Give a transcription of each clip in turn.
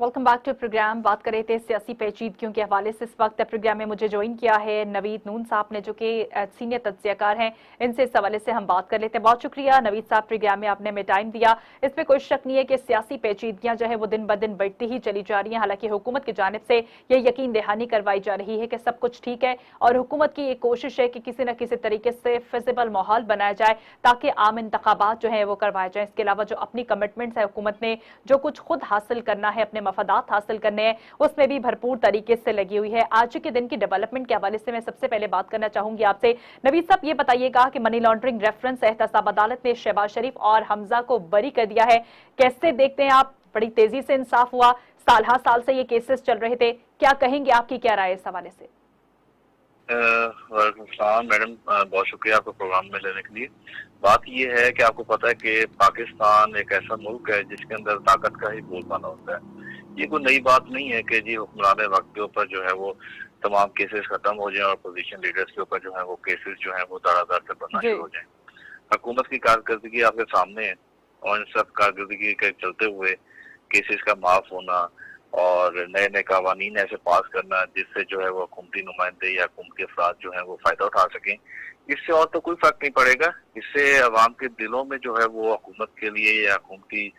Welcome back to programme. बात कर रहे थे सियासी पेचीदगियों के हवाले से। इस वक्त प्रोग्राम में मुझे ज्वाइन किया है नवीद नून साहब ने, जो कि सीनियर तज्जियाकार हैं। इनसे इस हवाले से हम बात कर लेते हैं। बहुत शुक्रिया नवीद साहब, प्रोग्राम में आपने हमें टाइम दिया। इसमें कोई शक नहीं है कि सियासी पेचीदगियां जो है वो दिन ब दिन बढ़ती ही चली जा रही हैं। हालांकि हुकूमत की जानिब से ये यकीन दहानी करवाई जा रही है कि सब कुछ ठीक है, और हुकूमत की ये कोशिश है कि किसी न किसी तरीके से फिजिबल माहौल बनाया जाए ताकि आम इंतखाबात जो है वो करवाए जाए। इसके अलावा जो अपनी कमिटमेंट्स है हुकूमत ने, जो कुछ खुद हासिल करना है, अपने मफादात हासिल करने हैं, उसमें भी भरपूर तरीके से लगी हुई है। आज के दिन की डेवलपमेंट के हवाले से मैं सबसे पहले बात करना चाहूंगी आपसे। नवीद साहब, ये बताइएगा कि मनी लॉन्ड्रिंग रेफरेंस एहतसाब अदालत ने शहबाज शरीफ और हमजा को बरी कर दिया है। कैसे देखते हैं आप? बड़ी तेजी से इंसाफ हुआ, साल हर साल से ये केसेस चल रहे थे, क्या कहेंगे? आपकी क्या राय है इस हवाले से? मैडम, बहुत शुक्रिया आपको प्रोग्राम में लेने के लिए। बात यह है कि आपको पता है कि पाकिस्तान एक ऐसा मुल्क है जिसके अंदर ताकत का ही बोलबाला होता है। ये कोई नई बात नहीं है कि जी हुक्मरान वक्त के ऊपर जो है वो तमाम केसेस खत्म हो जाएं और पोजीशन लीडर्स के ऊपर जो है वो केसेस जो है वो धड़ाधड़ से बनना शुरू हो जाएं। हुकूमत की कारकर्दगी आपके सामने है, और इन सब कारकर्दगी के चलते हुए केसेस का माफ होना और नए नए कानून ऐसे पास करना जिससे जो है वो हुकूमती नुमाइंदे या हुकूमती अफराद जो है वो फायदा उठा सकें, इससे और तो कोई फर्क नहीं पड़ेगा। इससे अवाम के दिलों में जो है वो हुकूमत के लिए या हुकूमती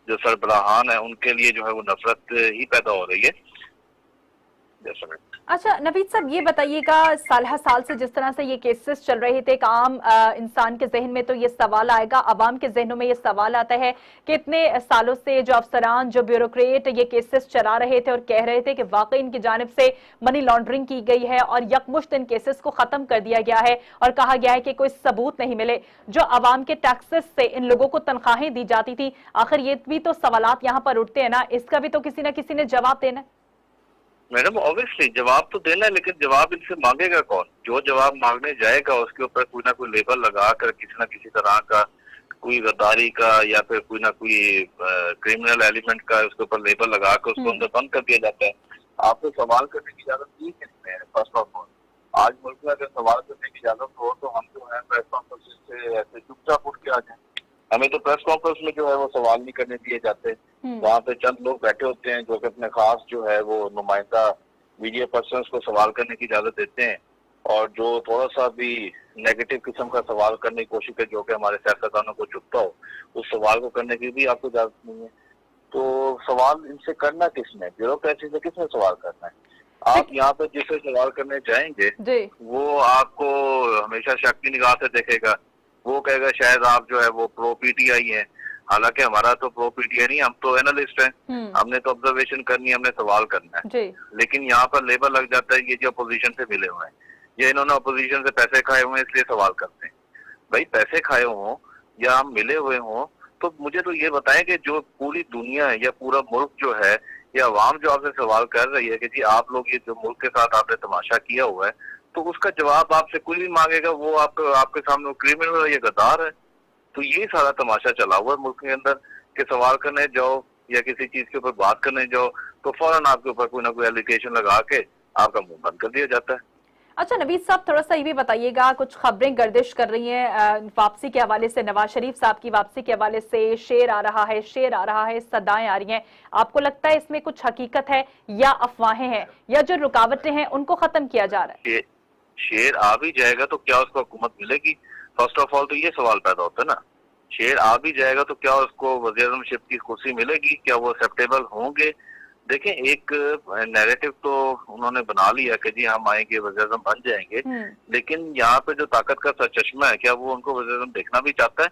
जो सरबराहान है उनके लिए जो है वो नफरत ही पैदा हो रही है। अच्छा नवीद साहब, ये बताइएगा, साल हर साल से जिस तरह से ये केसेस चल रहे थे, एक आम इंसान के जहन में तो ये सवाल आएगा, अवाम के जहनों में ये सवाल आता है कि इतने सालों से जो अफसरान, जो ब्यूरोक्रेट ये केसेस चला रहे थे और कह रहे थे कि वाकई इनकी जानिब से मनी लॉन्ड्रिंग की गई है और यकमुश्त इन केसेस को खत्म कर दिया गया है और कहा गया है कि कोई सबूत नहीं मिले, जो अवाम के टैक्सेस से इन लोगों को तनख्वाहें दी जाती थी, आखिर ये भी तो सवालात यहाँ पर उठते हैं ना, इसका भी तो किसी न किसी ने जवाब देना है। मैडम, ऑब्वियसली जवाब तो देना है, लेकिन जवाब इनसे मांगेगा कौन? जो जवाब मांगने जाएगा उसके ऊपर कोई ना कोई लेबल लगाकर किसी ना किसी तरह का, कोई गद्दारी का या फिर कोई ना कोई क्रिमिनल एलिमेंट का उसके ऊपर लेबल लगाकर उसको अंदर बंद कर दिया जाता है। आपको सवाल करने की इजाजत नहीं किसने है? फर्स्ट ऑफ ऑल, आज मुल्क में अगर सवाल करने की इजाजत हो तो हम जो है प्रेस कॉन्फ्रेंस से ऐसे चुपचाप उठ के आ जाए। हमें तो प्रेस कॉन्फ्रेंस में जो है वो सवाल नहीं करने दिए जाते। वहाँ पे चंद लोग बैठे होते हैं जो कि अपने खास जो है वो नुमाइंदा मीडिया पर्सन्स को सवाल करने की इजाजत देते हैं, और जो थोड़ा सा भी नेगेटिव किस्म का सवाल करने की कोशिश है जो कि हमारे सियासतदानों को चुभता हो, उस सवाल को करने की भी आपको इजाजत नहीं है। तो सवाल इनसे करना किसने? ब्यूरोक्रेसी से किसने सवाल करना है? आप यहाँ पे जिससे सवाल करने जाएंगे वो आपको हमेशा शक की निगाह से देखेगा। वो कहेगा शायद आप जो है वो प्रो पीटीआई है, हालांकि हमारा तो प्रो पीटीआई नहीं, हम तो एनालिस्ट हैं। हमने तो ऑब्जर्वेशन करनी है, हमने सवाल करना है। लेकिन यहाँ पर लेबल लग जाता है ये जो अपोजिशन से मिले हुए हैं, ये इन्होंने अपोजिशन से पैसे खाए हुए हैं इसलिए सवाल करते हैं। भाई पैसे खाए हों या हम मिले हुए हों, तो मुझे तो ये बताएं कि जो पूरी दुनिया है या पूरा मुल्क जो है या अवाम जो आपसे सवाल कर रही है कि जी आप लोग ये जो मुल्क के साथ आपने तमाशा किया हुआ है, तो उसका जवाब आपसे कोई भी मांगेगा वो आपके सामने क्रिमिनल है या गद्दार है। तो ये सारा तमाशा चला हुआ है मुल्क के अंदर कि सवाल करने जाओ या किसी चीज के ऊपर बात करने जाओ तो फौरन आपके ऊपर कोई ना कोई एलिगेशन लगा के आपका मुंह बंद कर दिया जाता है। अच्छा नवीद साहब, थोड़ा सा ये भी बताइएगा, कुछ खबरें गर्दिश कर रही हैं वापसी के हवाले से, नवाज शरीफ साहब की वापसी के हवाले से शेर आ रहा है, शेर आ रहा है, सदाएं आ रही हैं। आपको लगता है इसमें कुछ हकीकत है या अफवाहें हैं, या जो रुकावटें हैं उनको खत्म किया जा रहा है? शेर आ भी जाएगा तो क्या उसको हुकूमत मिलेगी? फर्स्ट ऑफ ऑल तो ये सवाल पैदा होता है ना। शेर आ भी जाएगा तो क्या उसको वज़ीर-ए-आज़मशिप की कुर्सी मिलेगी? क्या वो एक्सेप्टेबल होंगे? देखें, एक नैरेटिव तो उन्होंने बना लिया कि जी हम आएंगे वज़ीर-ए-आज़म बन जाएंगे, लेकिन यहाँ पे जो ताकत का चश्मा है, क्या वो उनको वज़ीर-ए-आज़म देखना भी चाहता है?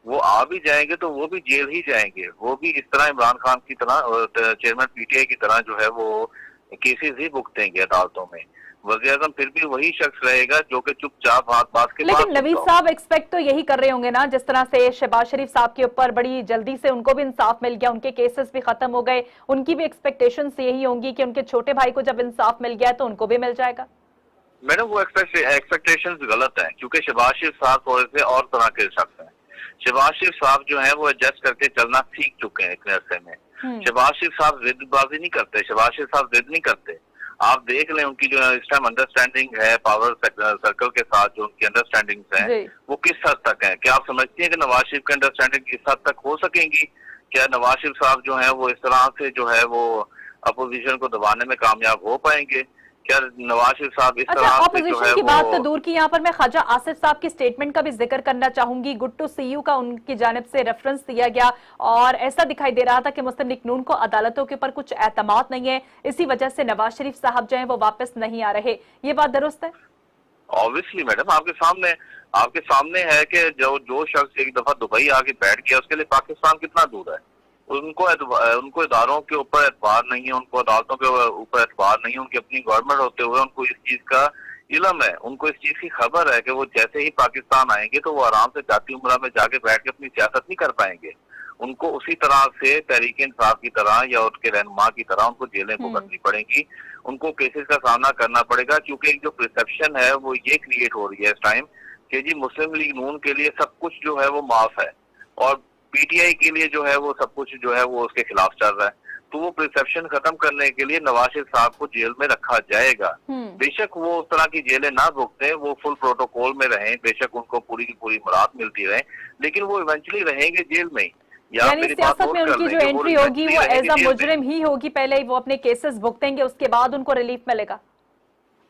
वो आ भी जाएंगे तो वो भी जेल ही जाएंगे, वो भी इस तरह इमरान खान की तरह चेयरमैन पीटीआई की तरह जो है वो केसेस ही भुगतेंगे अदालतों में। वज़ीर-ए-आज़म फिर भी वही शख्स रहेगा जो कि चुपचाप हाथ बात के। लेकिन नवीद साहब एक्सपेक्ट तो यही कर रहे होंगे ना, जिस तरह से शहबाज शरीफ साहब के ऊपर बड़ी जल्दी से उनको भी इंसाफ मिल गया, उनके केसेस भी खत्म हो गए, उनकी भी एक्सपेक्टेशंस यही होंगी कि उनके छोटे भाई को जब इंसाफ मिल गया तो उनको भी मिल जाएगा। मैडम, वो एक्सपेक्टेशंस गलत हैं, क्योंकि शहबाज शरीफ साहब थोड़े से और तरह के शख्स हैं। शहबाज शरीफ साहब जो है वो एडजस्ट करके चलना सीख चुके हैं इतने अरसे में। शहबाज शरीफ साहब जिदबाजी नहीं करते, शहबाज शरीफ साहब जिद नहीं करते। आप देख लें उनकी जो इस टाइम अंडरस्टैंडिंग है पावर सर्कल के साथ, जो उनकी अंडरस्टैंडिंग्स हैं वो किस हद तक है? क्या आप समझती हैं कि नवाज शरीफ की अंडरस्टैंडिंग इस हद तक हो सकेंगी क्या नवाज शरीफ साहब जो है वो इस तरह से जो है वो अपोजिशन को दबाने में कामयाब हो पाएंगे? क्या नवाज शरीफ साहब इस तरह से जो है ऑपोजिशन की बात तो वो दूर की, यहाँ पर मैं ख्वाजा आसिफ साहब की स्टेटमेंट का भी जिक्र करना चाहूंगी। गुड टू सी यू का उनकी जानिब से रेफरेंस दिया गया और ऐसा दिखाई दे रहा था कि मुस्लिम लीग नून को अदालतों के ऊपर कुछ एतमाद नहीं है, इसी वजह से नवाज शरीफ साहब जो है वो वापस नहीं आ रहे। ये बात दुरुस्त है? ऑब्वियसली मैडम आपके सामने है कि जो शख्स एक दफा दुबई आके बैठ गया उसके लिए पाकिस्तान कितना दूर है। उनको इदारों के ऊपर एतबार नहीं है, उनको अदालतों के ऊपर एतबार नहीं है। उनकी अपनी गवर्नमेंट होते हुए उनको इस चीज का इल्म है, उनको इस चीज की खबर है कि वो जैसे ही पाकिस्तान आएंगे तो वो आराम से जाती उम्रा में जाके बैठ के अपनी सियासत नहीं कर पाएंगे। उनको उसी तरह से तहरीक इंसाफ की तरह या उनके रहनुमा की तरह उनको जेलें भुगतनी पड़ेंगी, उनको केसेस का सामना करना पड़ेगा। क्योंकि एक जो परसेप्शन है वो ये क्रिएट हो रही है इस टाइम कि जी मुस्लिम लीग नून के लिए सब कुछ जो है वो माफ है और पीटीआई के लिए जो है वो सब कुछ जो है वो उसके खिलाफ चल रहा है। तो वो परसेप्शन खत्म करने के लिए नवाज शरीफ साहब को जेल में रखा जाएगा। बेशक वो उस तरह की जेलें ना भुगते, वो फुल प्रोटोकॉल में रहें, बेशक उनको पूरी की पूरी मुराद मिलती रहे, लेकिन वो इवेंचुअली रहेंगे जेल में ही। यानी सियासत में उनकी जो एंट्री होगी वो एज अ मुजरिम ही होगी, पहले ही वो अपने केसेस भुगतेंगे, उसके बाद उनको रिलीफ मिलेगा।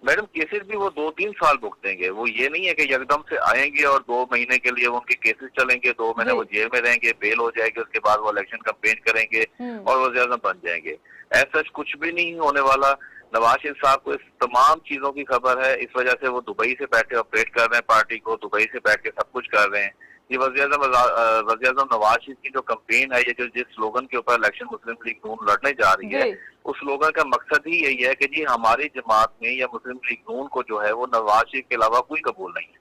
मैडम केसेस भी वो 2-3 साल भुगतेंगे, वो ये नहीं है कि एकदम से आएंगे और 2 महीने के लिए उनके केसेस चलेंगे, 2 महीने वो जेल में रहेंगे, बेल हो जाएगी, उसके बाद वो इलेक्शन कैंपेन करेंगे और वज़ीर आज़म बन जाएंगे। ऐसा कुछ भी नहीं होने वाला। नवाज शरीफ साहब को इस तमाम चीजों की खबर है, इस वजह से वो दुबई से बैठे ऑपरेट कर रहे हैं पार्टी को, दुबई से बैठ के सब कुछ कर रहे हैं। ये वज़ीर आज़म नवाज शरीफ की जो कैंपेन है, ये जो जिस स्लोगन के ऊपर इलेक्शन मुस्लिम लीग नून लड़ने जा रही है, उस स्लोगन का मकसद ही यही है कि जी हमारी जमात में या मुस्लिम लीग नून को जो है वो नवाज शरीफ के अलावा कोई कबूल नहीं है।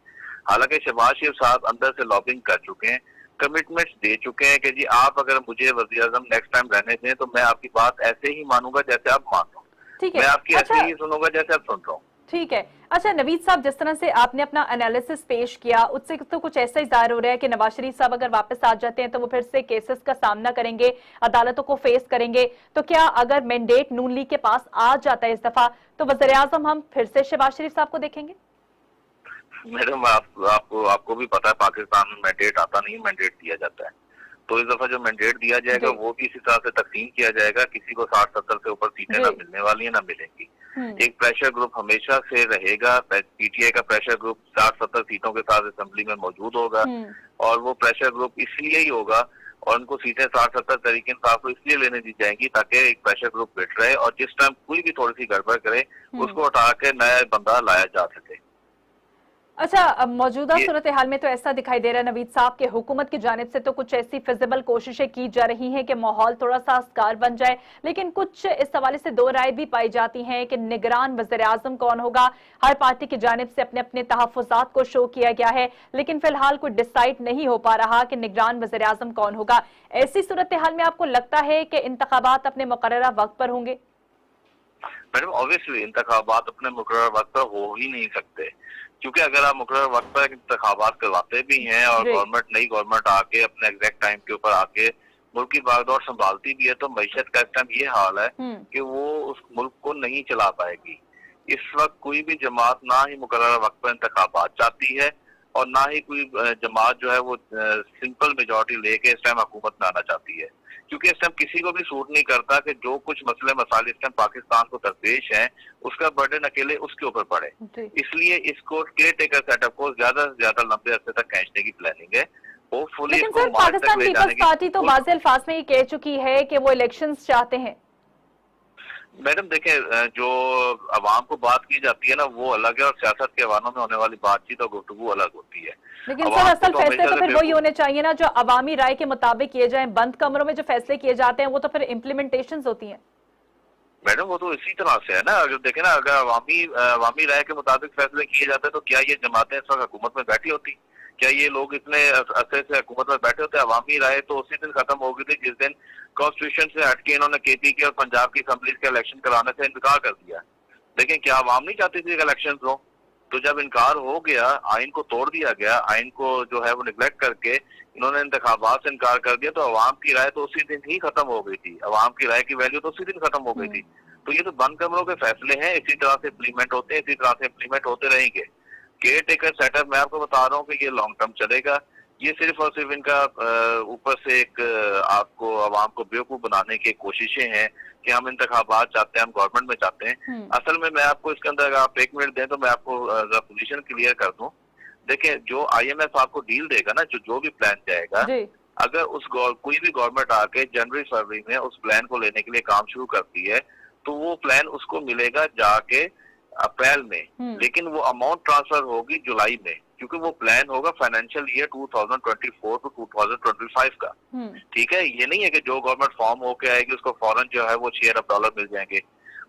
हालांकि शहबाज शरीफ साहब अंदर से लॉबिंग कर चुके हैं, कमिटमेंट्स दे चुके हैं कि जी आप अगर मुझे वज़ीर आज़म नेक्स्ट टाइम रहने दें तो मैं आपकी बात ऐसे ही मानूंगा जैसे आप मान रहे हो, मैं आपकी ऐसे ही सुनूंगा जैसे आप सुन रहा हूँ। ठीक है। अच्छा नवीद साहब, जिस तरह से आपने अपना एनालिसिस पेश किया उससे तो कुछ ऐसा ही जाहिर हो रहा है कि नवाज शरीफ साहब अगर वापस आ जाते हैं तो वो फिर से केसेस का सामना करेंगे, अदालतों को फेस करेंगे। तो क्या अगर मैंडेट नून लीग के पास आ जाता है इस दफा तो वज़ीर आज़म हम फिर से शहबाज शरीफ साहब को देखेंगे? मैडम आपको भी पता है पाकिस्तान में मैंडेट आता नहीं, मैंडेट दिया जाता है। तो इस दफा जो मैंडेट दिया जाएगा वो भी इसी तरह से तकसीम किया जाएगा, किसी को 60-70 से ऊपर सीटें ना मिलने वाली है ना मिलेंगी। एक प्रेशर ग्रुप हमेशा से रहेगा, पीटीआई का प्रेशर ग्रुप 60-70 सीटों के साथ असेंबली में मौजूद होगा और वो प्रेशर ग्रुप इसलिए ही होगा और उनको सीटें 60-70 तरीके इंसाफ को इसलिए लेने दी जाएंगी ताकि एक प्रेशर ग्रुप बैठ रहे और जिस टाइम कोई भी थोड़ी सी गड़बड़ करे उसको हटा के नया बंदा लाया जा सके। अच्छा, मौजूदा सूरत हाल में तो ऐसा दिखाई दे रहा है नवीद साहब के हुकूमत की जानिब से तो कुछ ऐसी फिजिबल कोशिशें की जा रही हैं कि माहौल थोड़ा सा साजगार बन जाए, लेकिन कुछ इस हवाले से दो राय भी पाई जाती हैं कि निगरान वज़ीर आज़म कौन होगा। हर पार्टी की जानिब से अपने अपने तहफ़्फ़ुज़ात को शो किया गया है, लेकिन फिलहाल कोई डिसाइड नहीं हो पा रहा कि निगरान वज़ीर आज़म कौन होगा। ऐसी सूरत हाल में आपको लगता है कि इंतखाबात अपने मुकर्ररा वक्त पर होंगे? मैडम ऑब्वियसली इंतखाबात अपने मुकर्रर वक्त पर हो ही नहीं सकते, क्योंकि अगर आप मुकर्रर वक्त पर इंतखाबात करवाते भी हैं और नई गवर्नमेंट आके अपने एग्जैक्ट टाइम के ऊपर आके मुल्क की बागडोर संभालती भी है तो मईशत का इस टाइम ये हाल है कि वो उस मुल्क को नहीं चला पाएगी। इस वक्त कोई भी जमात ना ही मुकर्रर वक्त पर इंतखाबात चाहती है और ना ही कोई जमात जो है वो सिंपल मेजोरिटी लेके इस टाइम हुकूमत में आना चाहती है, क्योंकि इस टाइम किसी को भी सूट नहीं करता कि जो कुछ मसले मसाले इस टाइम पाकिस्तान को दरपेश हैं उसका बर्डन अकेले उसके ऊपर पड़े। इसलिए इसको केयर टेकर सेटअप को ज्यादा से ज्यादा लंबे अरसे तक खींचने की प्लानिंग है। लेकिन सर पाकिस्तान पीपल्स पार्टी तो वाज़ेह अल्फाज में ये कह चुकी है कि वो इलेक्शंस चाहते हैं। मैडम देखें, जो अवाम को बात की जाती है ना वो अलग है और सियासत के हवालों में होने वाली बातचीत और गुफ्तगू अलग होती है। लेकिन सर असल फैसले तो फिर वही होने चाहिए ना जो अवामी राय के मुताबिक किए जाएं। बंद कमरों में जो फैसले किए जाते हैं वो तो फिर इम्प्लीमेंटेशंस होती हैं। मैडम वो तो इसी तरह से है ना, अगर देखें ना अगर अवामी राय के मुताबिक फैसले किए जाते तो क्या ये जमातें इस वक्त हुकूमत में बैठी होती? क्या ये लोग इतने अरसे से हुकूमत में बैठे होते? अवामी राय तो उसी दिन खत्म हो गई थी जिस दिन कॉन्स्टिट्यूशन से हटके इन्होंने केपी के और पंजाब की असम्बली के इलेक्शन कराने से इनकार कर दिया। लेकिन क्या अवाम नहीं चाहती थी इलेक्शन हो? तो जब इनकार हो गया, आइन को तोड़ दिया गया, आइन को जो है वो निगलेक्ट करके इन्होंने इंतखाबात से इनकार कर दिया, तो अवाम की राय तो उसी दिन ही खत्म हो गई थी। अवाम की राय की वैल्यू तो उसी दिन खत्म हो गई थी। तो ये तो बंद कमरों के फैसले हैं, इसी तरह से इम्प्लीमेंट होते हैं, इसी तरह से इम्प्लीमेंट होते रहेंगे। केयर टेकर सेटअप मैं आपको बता रहा हूँ कि ये लॉन्ग टर्म चलेगा। ये सिर्फ और सिर्फ इनका ऊपर से एक आपको आवाम को बेवकूफ बनाने की कोशिशें हैं कि हम इंतखाबात चाहते हैं, हम गवर्नमेंट में चाहते हैं। असल में मैं आपको इसके अंदर, अगर आप 1 मिनट दें तो मैं आपको पोजीशन क्लियर कर दूं। देखिए, जो IMF आपको डील देगा ना, जो भी प्लान जाएगा, अगर कोई भी गवर्नमेंट आके जनवरी फरवरी में उस प्लान को लेने के लिए काम शुरू करती है, तो वो प्लान उसको मिलेगा जाके अप्रैल में, लेकिन वो अमाउंट ट्रांसफर होगी जुलाई में, क्योंकि वो प्लान होगा फाइनेंशियल ईयर 2024 टू 2025 का। ठीक है, ये नहीं है कि जो गवर्नमेंट फॉर्म होके आएगी उसको फौरन जो है वो $6 अरब मिल जाएंगे।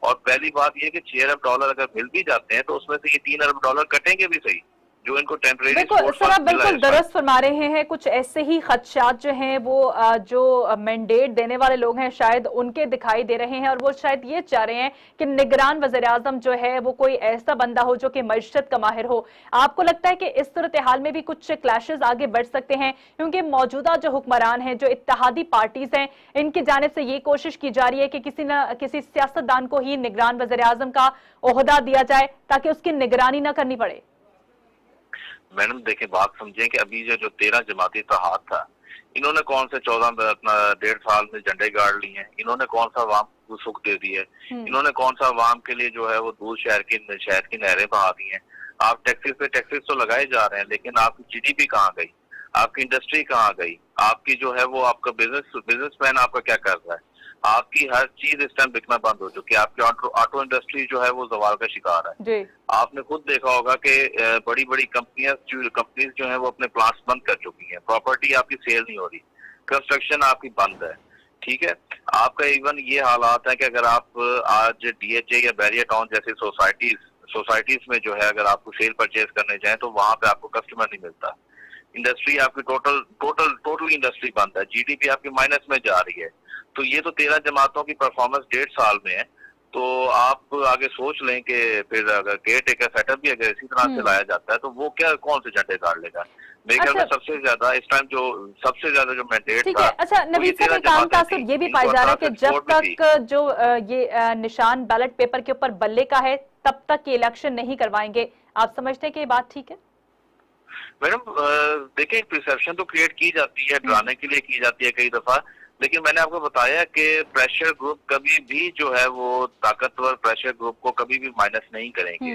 और पहली बात ये कि $6 अरब अगर मिल भी जाते हैं तो उसमें से ये $3 अरब कटेंगे भी सही, जो इनको टेम्परेरी। बिल्कुल सर, आप बिल्कुल दुरुस्त फरमा रहे हैं। कुछ ऐसे ही खदशात जो हैं वो जो मैंडेट देने वाले लोग हैं शायद उनके दिखाई दे रहे हैं, और वो शायद ये चाह रहे हैं कि निगरान वज़ीर आज़म जो है वो कोई ऐसा बंदा हो जो कि मईशत का माहिर हो। आपको लगता है कि इस सूरत हाल में भी कुछ क्लैशेस आगे बढ़ सकते हैं, क्योंकि मौजूदा जो हुक्मरान हैं, जो इत्तेहादी पार्टीज हैं, इनकी जानिब से ये कोशिश की जा रही है कि किसी न किसी सियासतदान को ही निगरान वज़ीर आज़म का ओहदा दिया जाए ताकि उसकी निगरानी न करनी पड़े। मैडम देखिए, बात समझें कि अभी जो 13 जमाती इत्तेहाद था, इन्होंने कौन से 1.5 साल में झंडे गाड़ लिए हैं? इन्होंने कौन सा अवाम को सुख दे दी है? इन्होंने कौन सा अवाम के लिए जो है वो दूध शहर की नहरें बहा दी हैं? आप टैक्सेस पे टैक्सेस तो लगाए जा रहे हैं, लेकिन आपकी GDP कहाँ गई? आपकी इंडस्ट्री कहाँ गई? आपकी जो है वो आपका बिजनेसमैन आपका क्या कर रहा है? आपकी हर चीज इस टाइम बिकना बंद हो चुकी है। आपकी ऑटो इंडस्ट्री जो है वो जवाल का शिकार है। आपने खुद देखा होगा कि बड़ी बड़ी कंपनीज जो है वो अपने प्लांट्स बंद कर चुकी हैं। प्रॉपर्टी आपकी सेल नहीं हो रही, कंस्ट्रक्शन आपकी बंद है। ठीक है, आपका इवन ये हालात है कि अगर आप आज DHA या बैरियर टाउन जैसी सोसाइटीज में जो है अगर आपको सेल परचेज करने जाए तो वहां पे आपको कस्टमर नहीं मिलता। इंडस्ट्री आपकी टोटल इंडस्ट्री बंद है। GDP आपकी माइनस में जा रही है। तो ये तो 13 जमातों की परफॉर्मेंस 1.5 साल में है। तो आप आगे सोच लें कि फिर अगर केयर टेकर सेटअप भी अगर इसी तरह से लाया जाता है तो वो क्या कौन से झंडे गाड़ लेगा? मेरे ख्याल में सबसे ज्यादा इस टाइम जो मैंडेट था। अच्छा नवीद साहब, एक आम तासुर ये भी पाया जा रहा है कि जब तक जो ये निशान बैलेट पेपर के ऊपर बल्ले का है तब तक ये इलेक्शन नहीं करवाएंगे। आप समझते हैं कि ये बात ठीक है? मैडम देखिए, परसेप्शन तो क्रिएट की जाती है, डराने के लिए की जाती है कई दफा, लेकिन मैंने आपको बताया कि प्रेशर ग्रुप कभी भी जो है वो ताकतवर प्रेशर ग्रुप को कभी भी माइनस नहीं करेंगे।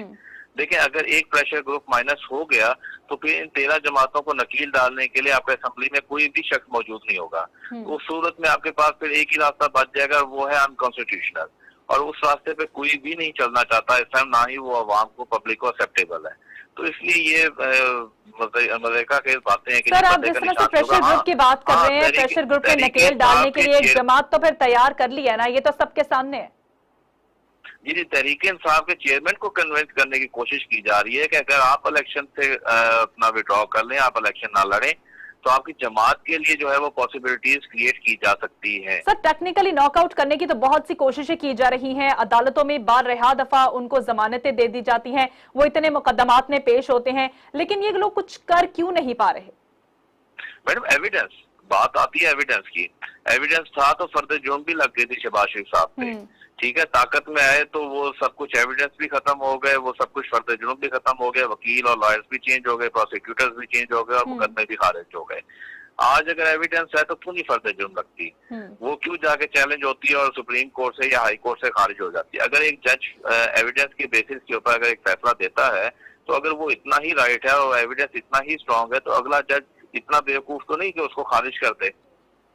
देखिए, अगर एक प्रेशर ग्रुप माइनस हो गया तो फिर इन 13 जमातों को नकील डालने के लिए आपके असेंबली में कोई भी शख्स मौजूद नहीं होगा। उस सूरत में आपके पास फिर एक ही रास्ता बच जाएगा, वो है अनकॉन्स्टिट्यूशनल, और उस रास्ते पे कोई भी नहीं चलना चाहता इस टाइम, ना ही वो अवाम को, पब्लिक को एक्सेप्टेबल है। तो इसलिए ये मज़ेका के बातें हैं कि सर, आप जिस तरह से प्रेशर ग्रुप की बात कर रहे हैं, प्रेशर ग्रुप में नकेल डालने के लिए एक जमात तो फिर तैयार कर लिया ना, ये तो सबके सामने है। जी, तहरीक इंसाफ के चेयरमैन को कन्विंस करने की कोशिश की जा रही है कि अगर आप इलेक्शन से अपना विड्रॉ कर लें, आप इलेक्शन ना लड़ें, तो आपकी जमात के लिए जो है वो पॉसिबिलिटीज क्रिएट की जा सकती है। सर, टेक्निकली नॉकआउट करने की तो बहुत सी कोशिशें की जा रही हैं। अदालतों में बार रहा दफा उनको जमानतें दे दी जाती हैं, वो इतने मुकदमात में पेश होते हैं, लेकिन ये लोग कुछ कर क्यों नहीं पा रहे? मैडम, एविडेंस, बात आती है एविडेंस की। एविडेंस था तो फर्द जुर्म भी लग गई थी शहबाज शरीफ साहब पे। ठीक है, ताकत में आए तो वो सब कुछ एविडेंस भी खत्म हो गए, वो सब कुछ फर्द जुर्म भी खत्म हो गया, वकील और लॉयर्स भी चेंज हो गए, प्रोसिक्यूटर्स भी चेंज हो गए और मुकदमे भी खारिज हो गए। आज अगर एविडेंस है तो क्यों नहीं फर्द जुर्म लगती? वो क्यों जाके चैलेंज होती है और सुप्रीम कोर्ट से या हाई कोर्ट से खारिज हो जाती है? अगर एक जज एविडेंस के बेसिस के ऊपर अगर एक फैसला देता है तो अगर वो इतना ही राइट है और एविडेंस इतना ही स्ट्रांग है तो अगला जज इतना बेवकूफ तो नहीं कि उसको खारिज कर दे।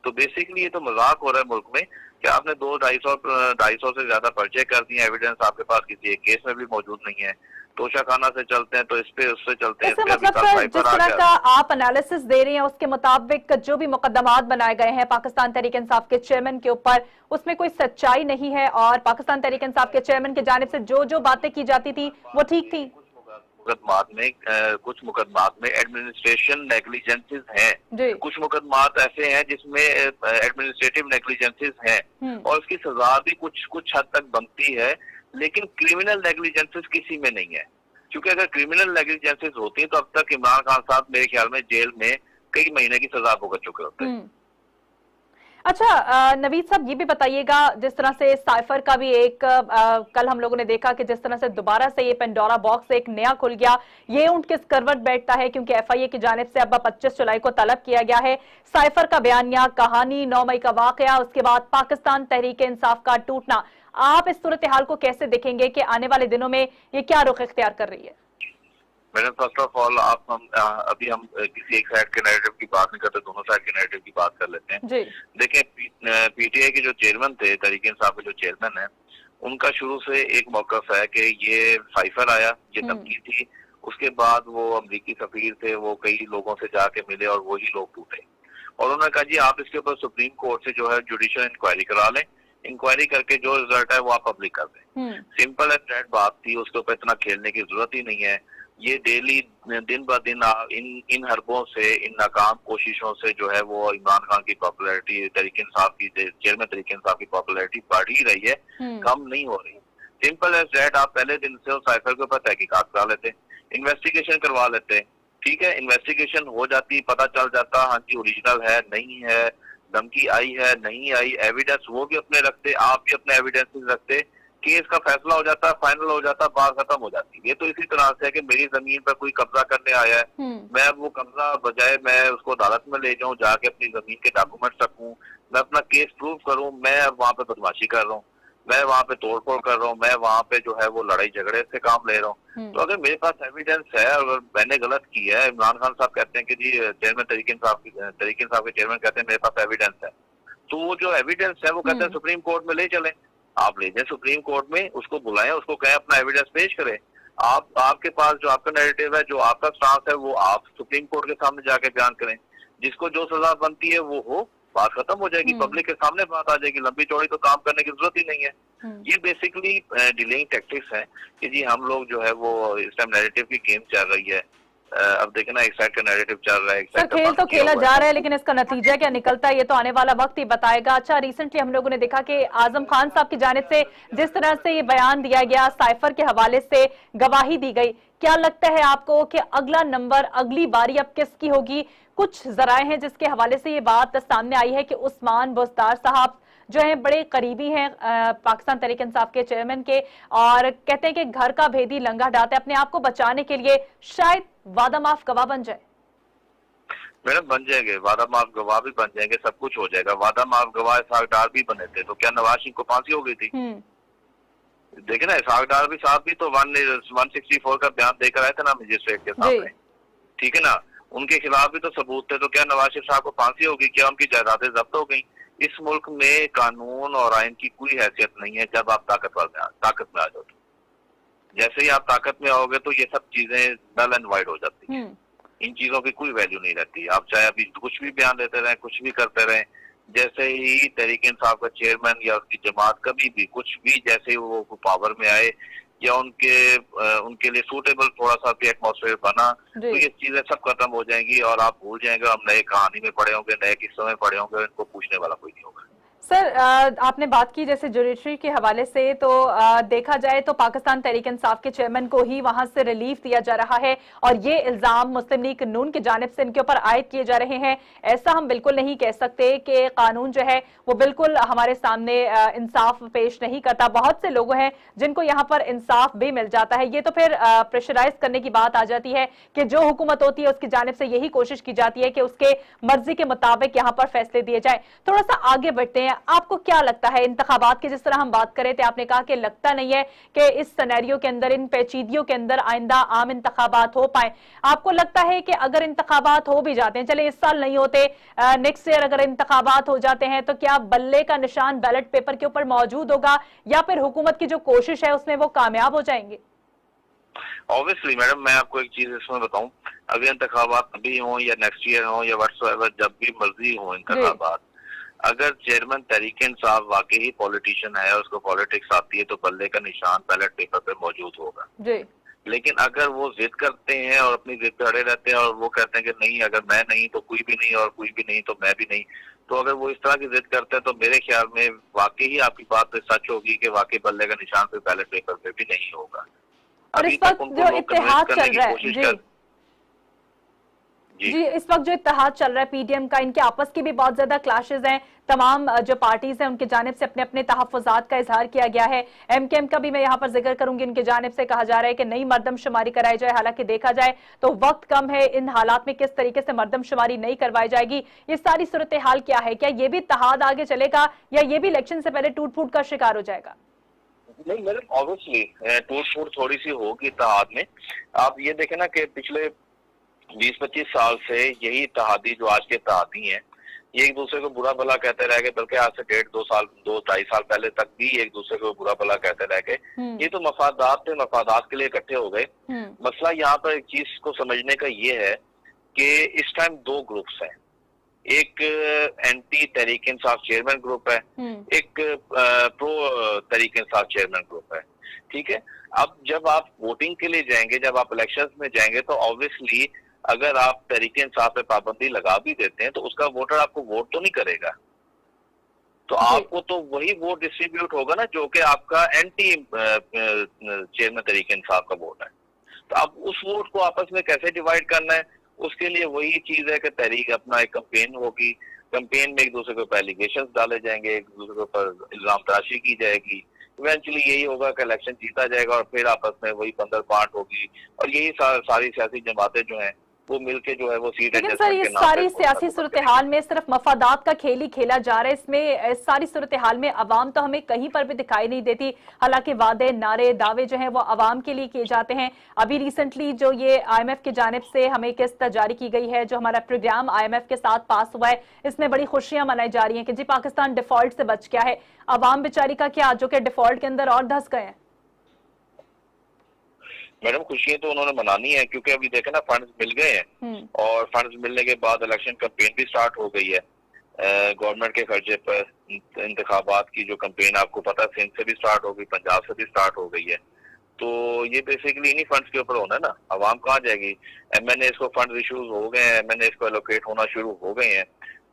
तो बेसिकली ये तो मजाक हो रहा है मुल्क में कि आपने 200-250 से ज्यादा पर्चे कर दिए, एविडेंस आपके पास किसी एक केस में भी मौजूद नहीं है। तोशाखाना से चलते हैं तो इस पे उससे चलते हैं। मतलब सर, जिस तरह का आप एनालिसिस दे रहे हैं उसके मुताबिक जो भी मुकदमात बनाए गए हैं पाकिस्तान तहरीक इंसाफ के चेयरमैन के ऊपर, उसमें कोई सच्चाई नहीं है और पाकिस्तान तहरीक इंसाफ के चेयरमैन की जानिब से जो जो बातें की जाती थी वो ठीक थी। कुछ मुकदमात में एडमिनिस्ट्रेशन नेग्लिजेंसेस हैं, कुछ मुकदमात ऐसे हैं जिसमें एडमिनिस्ट्रेटिव नेग्लिजेंसेस हैं और उसकी सजा भी कुछ हद तक बनती है, लेकिन क्रिमिनल नेग्लिजेंसेस किसी में नहीं है। क्योंकि अगर क्रिमिनल नेग्लिजेंसेस होती तो अब तक इमरान खान साहब मेरे ख्याल में जेल में कई महीने की सजा भुगत चुके होते हैं। अच्छा, नवीद साहब ये भी बताइएगा, जिस तरह से साइफर का भी एक कल हम लोगों ने देखा कि जिस तरह से दोबारा से ये पेंडोरा बॉक्स एक नया खुल गया, ये ऊंट किस करवट बैठता है, क्योंकि एफआईए की जानिब से अब 25 जुलाई को तलब किया गया है। साइफर का बयानिया, कहानी, 9 मई का वाकया, उसके बाद पाकिस्तान तहरीक इंसाफ का टूटना, आप इस सूरत हाल को कैसे देखेंगे कि आने वाले दिनों में ये क्या रुख इख्तियार कर रही है? मैडम फर्स्ट ऑफ ऑल अभी हम किसी एक साइड के नैरेटिव की बात नहीं करते, दोनों साइड के नैरेटिव की बात कर लेते हैं। जी। देखिए, पीटीआई के जो चेयरमैन थे, तहरीक इंसाफ के जो चेयरमैन है, उनका शुरू से एक मौकफ है कि ये साइफर आया, ये धमकी थी, उसके बाद वो अमरीकी सफीर थे, वो कई लोगों से जाके मिले और वही लोग टूटे, और उन्होंने कहा जी आप इसके ऊपर सुप्रीम कोर्ट से जो है जुडिशियल इंक्वायरी करा लें, इंक्वायरी करके जो रिजल्ट है वो आप पब्लिक कर दें। सिंपल एंड दैट बात थी, उसके ऊपर इतना खेलने की जरूरत ही नहीं है। ये डेली दिन ब दिन इन हरबों से, इन नाकाम कोशिशों से जो है वो इमरान खान की पॉपुलैरिटी, तहरीक इंसाफ की, चेयरमैन तहरीक इंसाफ की पॉपुलैरिटी बढ़ ही रही है, कम नहीं हो रही। सिंपल एज दैट, आप पहले दिन से उस साइफर के ऊपर तहकीकात करा लेते, इन्वेस्टिगेशन करवा लेते, ठीक है, इन्वेस्टिगेशन हो जाती, पता चल जाता हाँ जी ओरिजिनल है नहीं है, धमकी आई है नहीं आई, एविडेंस वो भी अपने रखते, आप भी अपने एविडेंस रखते, केस का फैसला हो जाता, फाइनल हो जाता, बात खत्म हो जाती। ये तो इसी तरह से है कि मेरी जमीन पर कोई कब्जा करने आया है, मैं अब वो कब्जा बजाय मैं उसको अदालत में ले जाऊं, जाके अपनी जमीन के डॉक्यूमेंट रखूं, मैं अपना केस प्रूव करूं, मैं अब वहां पे बदमाशी कर रहा हूँ, मैं वहां पे तोड़फोड़ कर रहा हूँ, मैं वहां पे जो है वो लड़ाई झगड़े से काम ले रहा हूँ। तो अगर मेरे पास एविडेंस है और मैंने गलत किया है, इमरान खान साहब कहते हैं कि जी चेयरमैन तहरीक इंसाफ के चेयरमैन कहते हैं मेरे पास एविडेंस है, तो वो जो एविडेंस है वो कहते हैं सुप्रीम कोर्ट में ले चले, आप ले जाए सुप्रीम कोर्ट में, उसको बुलाएं, उसको कहें अपना एविडेंस पेश करें। आपके पास जो आपका नैरेटिव है, जो आपका स्टांस है, वो आप सुप्रीम कोर्ट के सामने जाके बयान करें, जिसको जो सजा बनती है वो हो, बात खत्म हो जाएगी, पब्लिक के सामने बात आ जाएगी, लंबी चौड़ी तो काम करने की जरूरत ही नहीं है। ये बेसिकली डिलेइंग टैक्टिक्स है कि जी हम लोग जो है वो इस टाइम नैरेटिव की गेम चल रही है। अब देखे ना, एक साइड का नैरेटिव चल रहा है, एक साइड खेल तो खेला जा रहा है, लेकिन इसका नतीजा क्या निकलता है ये तो आने वाला वक्त ही बताएगा। अच्छा, रिसेंटली हम लोगों ने देखा कि आजम खान साहब की जानिब से जिस तरह से ये बयान दिया गया, साइफर के हवाले से गवाही दी गई, क्या लगता है आपको कि अगला नंबर, अगली बारी अब किसकी होगी? कुछ जराए हैं जिसके हवाले से ये बात सामने आई है कि उस्मान बुज़दार साहब जो है बड़े करीबी हैं पाकिस्तान तहरीक इंसाफ के चेयरमैन के, और कहते हैं कि घर का भेदी लंगा डालते अपने आप को बचाने के लिए शायद वादा माफ गवाह बन जाए। मैडम बन जाएंगे, वादा माफ गवाह भी बन जाएंगे, सब कुछ हो जाएगा। वादा माफ गवाह इसहाक डार भी बने थे, तो क्या नवाज शरीफ को फांसी हो गई थी? देखे ना, इसहाक डार भी साहब भी तो 164 का बयान देकर आए थे ना मजिस्ट्रेट के सामने, ठीक है ना, उनके खिलाफ भी तो सबूत थे, तो क्या नवाज शरीफ साहब को फांसी होगी? क्या उनकी जायदादें जब्त हो गई? इस मुल्क में कानून और आइन की कोई हैसियत नहीं है जब आप ताकत में आ जाओ। जैसे ही आप ताकत में आओगे तो ये सब चीजें नल एंड वाइड हो जाती हैं, इन चीजों की कोई वैल्यू नहीं रहती। आप चाहे अभी कुछ भी बयान देते रहे, कुछ भी करते रहे, जैसे ही तहरीक इंसाफ का चेयरमैन या उसकी जमात कभी भी कुछ भी, जैसे ही वो पावर में आए या उनके लिए सूटेबल थोड़ा सा भी एटमॉस्फेयर बना, तो ये चीजें सब खत्म हो जाएंगी और आप भूल जाएंगे, हम नए कहानी में पड़े होंगे, नए किस्सों में पड़े होंगे, इनको पूछने वाला कोई नहीं होगा। सर, आपने बात की जैसे जुडिशरी के हवाले से, तो देखा जाए तो पाकिस्तान तहरीक इंसाफ के चेयरमैन को ही वहां से रिलीफ दिया जा रहा है और ये इल्जाम मुस्लिम लीग नून की जानिब से इनके ऊपर आयद किए जा रहे हैं। ऐसा हम बिल्कुल नहीं कह सकते कि कानून जो है वो बिल्कुल हमारे सामने इंसाफ पेश नहीं करता। बहुत से लोग हैं जिनको यहाँ पर इंसाफ भी मिल जाता है। ये तो फिर प्रेशराइज करने की बात आ जाती है कि जो हुकूमत होती है उसकी जानिब से यही कोशिश की जाती है कि उसके मर्जी के मुताबिक यहाँ पर फैसले दिए जाए। थोड़ा सा आगे बढ़ते हैं, आपको क्या लगता है इंतखाबात की जिस तरह हम बात करें थे, आपने कहा कि लगता नहीं है कि इस सिनेरियो के अंदर, इन पेचीदगियों के अंदर आइंदा आम इंतखाबात हो पाए। आपको लगता है कि अगर इंतखाबात हो भी जाते हैं, चले इस साल नहीं होते, नेक्स्ट ईयर अगर इंतखाबात हो जाते हैं, तो क्या बल्ले का निशान बैलेट पेपर के ऊपर मौजूद होगा या फिर हुकूमत की जो कोशिश है उसमें वो कामयाब हो जाएंगे? ऑब्वियसली मैडम, मैं आपको एक चीज इसमें बताऊं, अगर इंतखाबात अभी हो या नेक्स्ट ईयर हो या व्हाट्सएवर, जब भी मर्जी हो इंतखाबात, अगर चेयरमैन तहरीक इंसाफ वाकई ही पॉलिटिशियन है और उसको पॉलिटिक्स आती है, तो बल्ले का निशान बैलेट पेपर पे मौजूद होगा जी। लेकिन अगर वो जिद करते हैं और अपनी जिद पे अड़े रहते हैं और वो कहते हैं कि नहीं, अगर मैं नहीं तो कोई भी नहीं और कोई भी नहीं तो मैं भी नहीं, तो अगर वो इस तरह की जिद करते हैं तो मेरे ख्याल में वाकई ही आपकी बात सच होगी कि वाकई बल्ले का निशान पे बैलेट पेपर पे भी नहीं होगा। और इस वक्त जो इत्तेहाद चल रहा है जी, जी, इस वक्त जो इत्तेहाद चल रहा है पीडीएम का, इनके आपस की भी बहुत ज्यादा क्लैशेस हैं। तमाम जो पार्टीज हैं उनके जानिब से अपने अपने तहफ्फुजात का इजहार किया गया है। एमकेएम का भी मैं यहाँ पर जिक्र करूंगी, इनके जानिब से कहा जा रहा है कि नई मरदमशुमारी कराई जाए। हालांकि देखा जाए तो वक्त कम है, इन हालात में किस तरीके से मरदमशुमारी नहीं करवाई जाएगी, ये सारी सूरत हाल क्या है? क्या ये भी इत्तेहाद आगे चलेगा या ये भी इलेक्शन से पहले टूट फूट का शिकार हो जाएगा? नहीं मैडम, ऑब्वियसली टूट फूट थोड़ी सी होगी इत्तेहाद में। आप ये देखें ना कि पिछले 20-25 साल से यही इत्तेहादी जो आज के इत्तेहादी हैं, ये एक दूसरे को बुरा भला कहते रह गए, बल्कि आज से 2-2.5 साल पहले तक भी एक दूसरे को बुरा भला कहते रह गए। ये तो मफादात के लिए इकट्ठे हो गए। मसला यहाँ पर एक चीज को समझने का ये है कि इस टाइम दो ग्रुप्स हैं, एक anti Tehreek Insaf chairman group है, एक pro Tehreek Insaf chairman group है। ठीक है, अब जब आप वोटिंग के लिए जाएंगे, जब आप इलेक्शंस में जाएंगे, तो ऑब्वियसली अगर आप तहरीक इंसाफ पे पाबंदी लगा भी देते हैं तो उसका वोटर आपको वोट तो नहीं करेगा, तो आपको तो वही वोट डिस्ट्रीब्यूट होगा ना जो कि आपका एंटी चेयरमैन तहरीक इंसाफ का वोट है। तो अब उस वोट को आपस में कैसे डिवाइड करना है, उसके लिए वही चीज है कि तहरीक अपना एक कैंपेन होगी, कैंपेन में एक दूसरे के ऊपर एलिगेशन डाले जाएंगे, एक दूसरे के ऊपर इल्जाम तराशी की जाएगी। इवेंचुअली यही होगा कि इलेक्शन जीता जाएगा और फिर आपस में वही बंदर बांट होगी और यही सारी सियासी जमातें जो हैं वो मिलके जो है वो सीट लेकिन सर ये सारी सियासी सूरत हाल में सिर्फ मफादात का खेल ही खेला जा रहा है। इसमें इस सारी सूरत हाल में अवाम तो हमें कहीं पर भी दिखाई नहीं देती। हालांकि वादे नारे दावे जो हैं वो अवाम के लिए किए जाते हैं। अभी रिसेंटली जो ये IMF की जानिब से हमें किस्त जारी की गई है, जो हमारा प्रोग्राम IMF के साथ पास हुआ है, इसमें बड़ी खुशियां मनाई जा रही हैं कि जी पाकिस्तान डिफॉल्ट से बच गया है। अवाम बेचारी का क्या, जो कि डिफॉल्ट के अंदर और धंस गए हैं? मैडम खुशियां तो उन्होंने मनानी है, क्योंकि अभी देखे ना फंड्स मिल गए हैं और फंड्स मिलने के बाद इलेक्शन कैंपेन भी स्टार्ट हो गई है। गवर्नमेंट के खर्चे पर इंतखाबात की जो कैंपेन आपको पता है सिंध से भी स्टार्ट हो गई, पंजाब से भी स्टार्ट हो गई है। तो ये बेसिकली इन्हीं फंड्स के ऊपर होना है ना, आवाम कहाँ जाएगी। MNAs को फंड इश्यूज हो गए हैं, MNAs को एलोकेट होना शुरू हो गए हैं।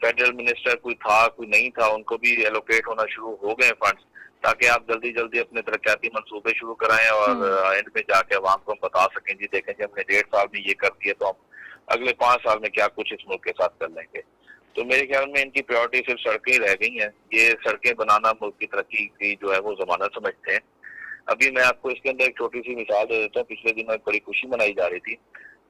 फेडरल मिनिस्टर कोई था कोई नहीं था, उनको भी एलोकेट होना शुरू हो गए फंड्स, ताकि आप जल्दी जल्दी अपने तरक्याती मंसूबे शुरू कराएं और एंड में जाके अवाम को हम बता सकें जी देखें जी हमने 1.5 साल में ये कर दिया तो हम अगले 5 साल में क्या कुछ इस मुल्क के साथ कर लेंगे। तो मेरे ख्याल में इनकी प्रायोरिटी सिर्फ सड़कें ही रह गई हैं। ये सड़कें बनाना मुल्क की तरक्की की जो है वो जमानत समझते हैं। अभी मैं आपको इसके अंदर एक छोटी सी मिसाल दे देता हूँ। पिछले दिनों एक बड़ी खुशी मनाई जा रही थी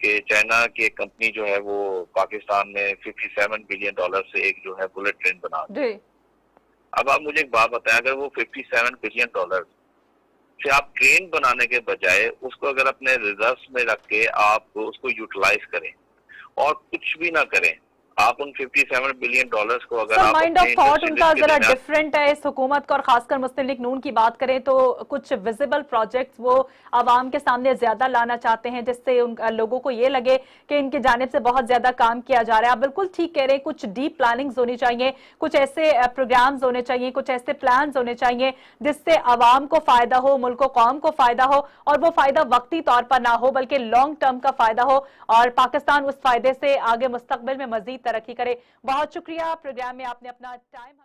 कि चाइना की एक कंपनी जो है वो पाकिस्तान में $57 बिलियन से एक जो है बुलेट ट्रेन बना रही है। अब आप मुझे एक बात बताएं, अगर वो $57 बिलियन से आप ट्रेन बनाने के बजाय उसको अगर अपने रिजर्व में रख के आप उसको यूटिलाइज करें और कुछ भी ना करें, आप उन $57 बिलियन को अगर आप माइंड ऑफ थॉट उनका जरा डिफरेंट है इस हुकूमत का, और खासकर मुस्लिम लीग नून की बात करें तो कुछ विजिबल प्रोजेक्ट्स वो आवाम के सामने ज्यादा लाना चाहते हैं, जिससे उन लोगों को ये लगे कि इनकी जानिब से बहुत ज्यादा काम किया जा रहा है। आप बिल्कुल ठीक कह रहे हैं, कुछ डीप प्लानिंग्स होनी चाहिए, कुछ ऐसे प्रोग्राम्स होने चाहिए, कुछ ऐसे प्लान होने चाहिए जिससे आवाम को फायदा हो, मुल्क को कौम को फायदा हो, और वो फायदा वक्ती तौर पर ना हो बल्कि लॉन्ग टर्म का फायदा हो और पाकिस्तान उस फायदे से आगे मुस्तकबिल में मजीद तरक्की करे। बहुत शुक्रिया, प्रोग्राम में आपने अपना टाइम